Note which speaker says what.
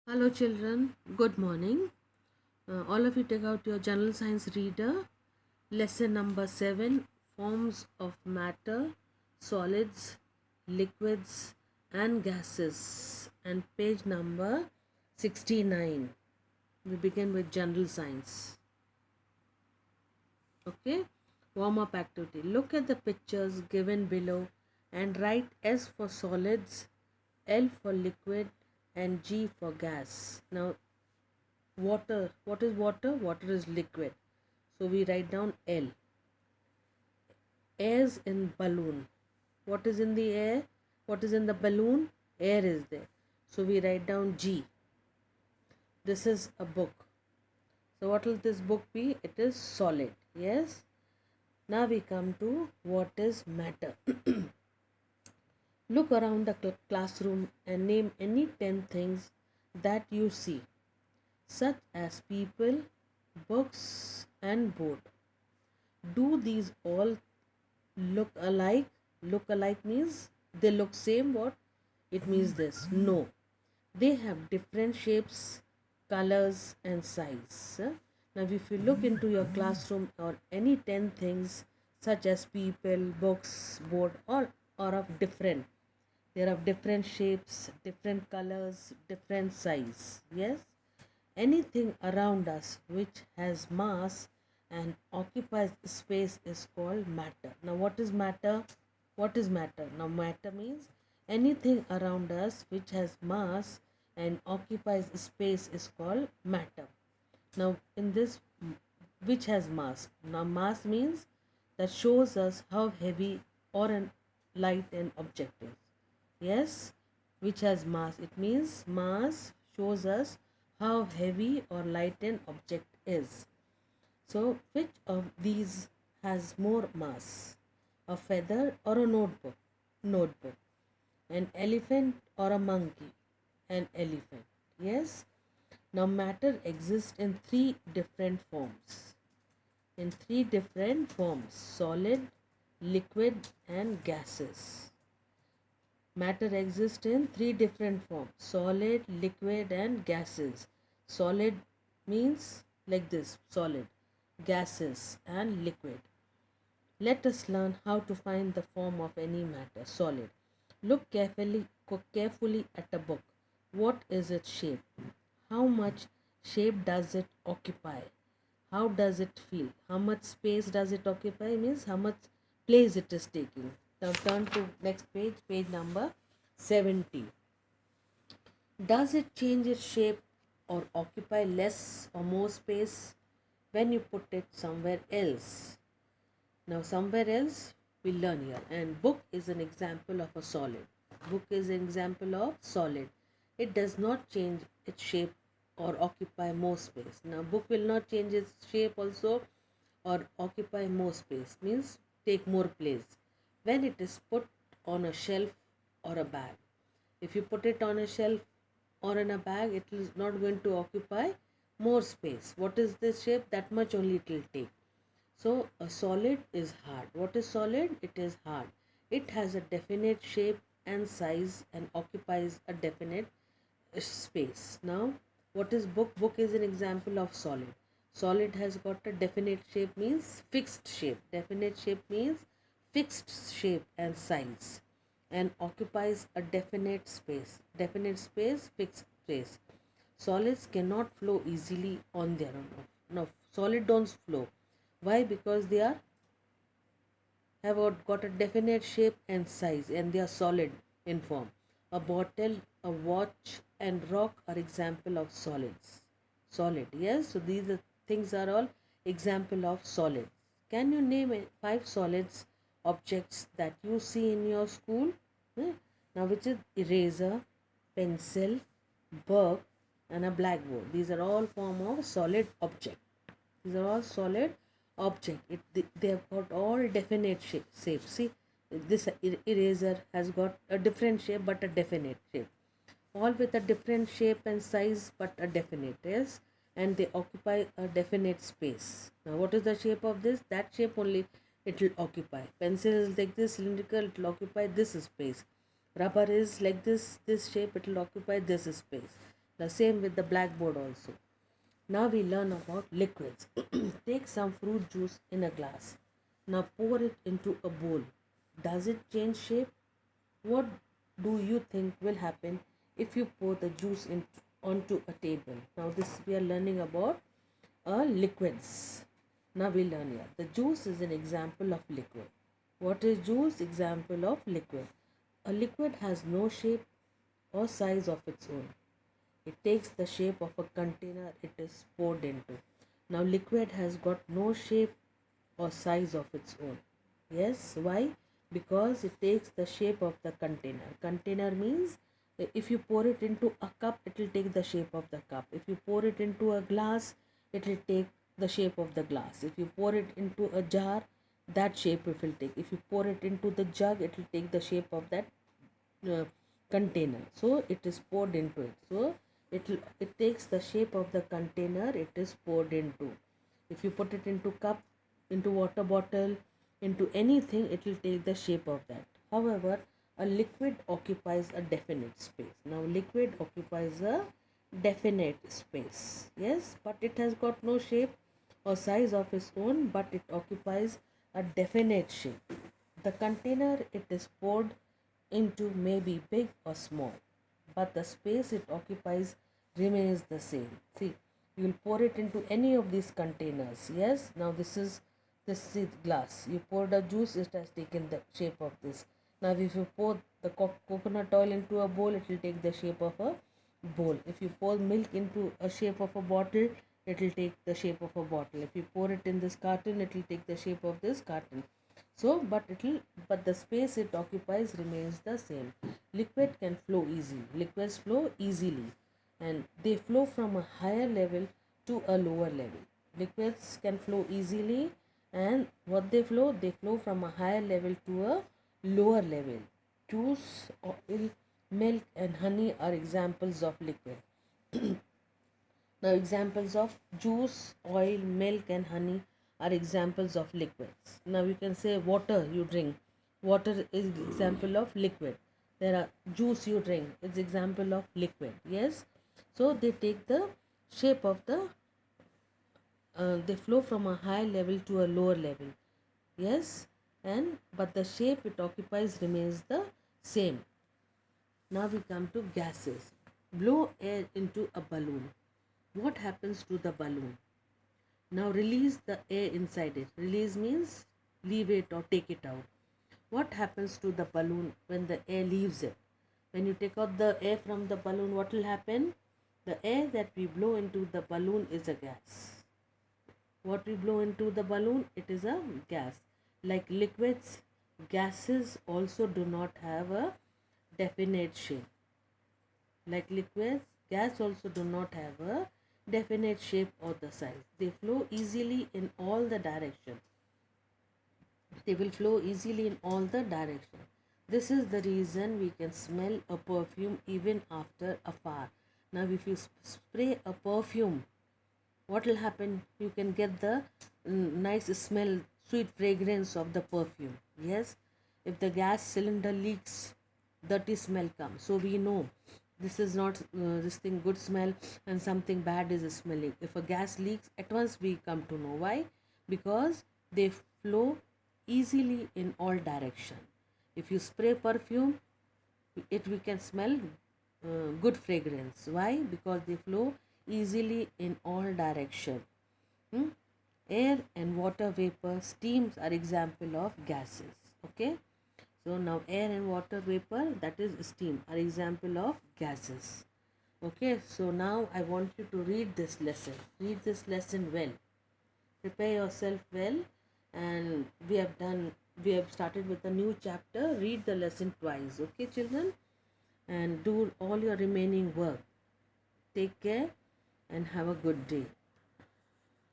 Speaker 1: Hello, children. Good morning. All of you take out your general science reader. Lesson number 7, Forms of Matter, Solids, Liquids, and Gases. And page number 69. We begin with general science. Okay. Warm up activity. Look at the pictures given below and write S for solids, L for liquid, and G for gas. Now, water, what is water? Water is liquid, so we write down L. Air is in balloon. What is in the air? What is in the balloon? Air is there, so we write down G. This is a book, so what will this book be? It is solid. Yes. Now we come to what is matter. Look around the classroom and name any 10 things that you see, such as people, books, and board. Do these all look alike? Look alike means they look same. What it means? This no, they have different shapes, colors, and size. Now if you look into your classroom or any 10 things such as people, books, board, all are of different, they are of different shapes, different colors, different size. Yes. Anything around us which has mass and occupies space is called matter. Now what is matter? What is matter? Now matter means anything around us which has mass and occupies space is called matter. Now in this, which has mass? Now mass means that shows us how heavy or an light an object is. Yes, which has mass. It means mass shows us how heavy or light an object is. So, which of these has more mass? A feather or a notebook? Notebook. An elephant or a monkey? An elephant. Yes. Now, matter exists in three different forms. In three different forms: solid, liquid, and gases. Matter exists in three different forms: solid, liquid, and gases. Solid means like this: solid, gases, and liquid. Let us learn how to find the form of any matter. Solid. Look carefully at a book. What is its shape? How much shape does it occupy? How does it feel? How much space does it occupy means how much place it is taking. Now turn to next page, page number 70. Does it change its shape or occupy less or more space when you put it somewhere else? Now somewhere else we learn here, and book is an example of a solid. Book is an example of solid. It does not change its shape or occupy more space. Now book will not change its shape also or occupy more space, means take more place when it is put on a shelf or a bag. If you put it on a shelf or in a bag, it is not going to occupy more space. What is this shape? That much only it will take. So a solid is hard. What is solid? It is hard. It has a definite shape and size and occupies a definite space. Now, what is book? Book is an example of solid. Solid has got a definite shape, means fixed shape. Definite shape means fixed shape and size, and occupies a definite space. Definite space, fixed space. Solids cannot flow easily on their own. No, solid don't flow. Why? Because they are have got a definite shape and size, and they are solid in form. A bottle, a watch, and rock are example of solids. Solid, yes. So these things are all example of solids. Can you name 5 solids objects that you see in your school? Eh? Now, which is eraser, pencil, book, and a blackboard. These are all form of solid object. These are all solid object. They have got all definite shape. See, this eraser has got a different shape but a definite shape. All with a different shape and size but a definite, yes, and they occupy a definite space. Now, what is the shape of this? That shape only it will occupy. Pencil is like this, cylindrical, it will occupy this space. Rubber is like this shape, it will occupy this space. The same with the blackboard also. Now we learn about liquids. Take some fruit juice in a glass. Now pour it into a bowl. Does it change shape? What do you think will happen if you pour the juice onto a table? Now this we are learning about liquids. Now we learn here. The juice is an example of liquid. What is juice? Example of liquid. A liquid has no shape or size of its own. It takes the shape of a container it is poured into. Now liquid has got no shape or size of its own. Yes, why? Because it takes the shape of the container. Container means if you pour it into a cup, it will take the shape of the cup. If you pour it into a glass, it will take the shape of the glass. If you pour it into a jar, that shape it will take. If you pour it into the jug, it will take the shape of that uh, container. So it is poured into it. So it takes the shape of the container it is poured into. If you put it into cup, into water bottle, into anything, it will take the shape of that. However, a liquid occupies a definite space. Now liquid occupies a definite space. Yes, but it has got no shape or size of its own, but it occupies a definite shape. The container it is poured into may be big or small, but the space it occupies remains the same. See, you will pour it into any of these containers. Yes, now this is glass. You pour the juice, it has taken the shape of this. Now if you pour the coconut oil into a bowl, it will take the shape of a bowl. If you pour milk into a shape of a bottle, it will take the shape of a bottle. If you pour it in this carton, it will take the shape of this carton. So but the space it occupies remains the same. Liquid can flow easily. Liquids flow easily, and they flow from a higher level to a lower level. Liquids can flow easily, and what they flow from a higher level to a lower level. Juice, oil, milk and honey are examples of liquid. Now examples of juice, oil, milk and honey are examples of liquids. Now you can say water you drink. Water is example of liquid. There are juice you drink. It's example of liquid. Yes. So they take the shape of they flow from a high level to a lower level. Yes. And but the shape it occupies remains the same. Now we come to gases. Blow air into a balloon. What happens to the balloon? Now release the air inside it. Release means leave it or take it out. What happens to the balloon when the air leaves it? When you take out the air from the balloon, what will happen? The air that we blow into the balloon is a gas. What we blow into the balloon, it is a gas. Like liquids, gases also do not have a definite shape. Like liquids, gas also do not have a definite shape or the size. They flow easily in all the directions. They will flow easily in all the directions. This is the reason we can smell a perfume even after afar. Now if you spray a perfume, what will happen? You can get the nice smell, sweet fragrance of the perfume. Yes, if the gas cylinder leaks, dirty smell comes. So we know this is not this thing good smell and something bad is smelling. If a gas leaks, at once we come to know why. Because they flow easily in all direction. If you spray perfume, we can smell good fragrance. Why? Because they flow easily in all direction. Air and water vapor, steams are example of gases. Okay. So now air and water vapor, that is steam, are example of gases. Okay, so now I want you to read this lesson. Read this lesson well. Prepare yourself well, and we have started with a new chapter. Read the lesson twice, okay children? And do all your remaining work. Take care and have a good day.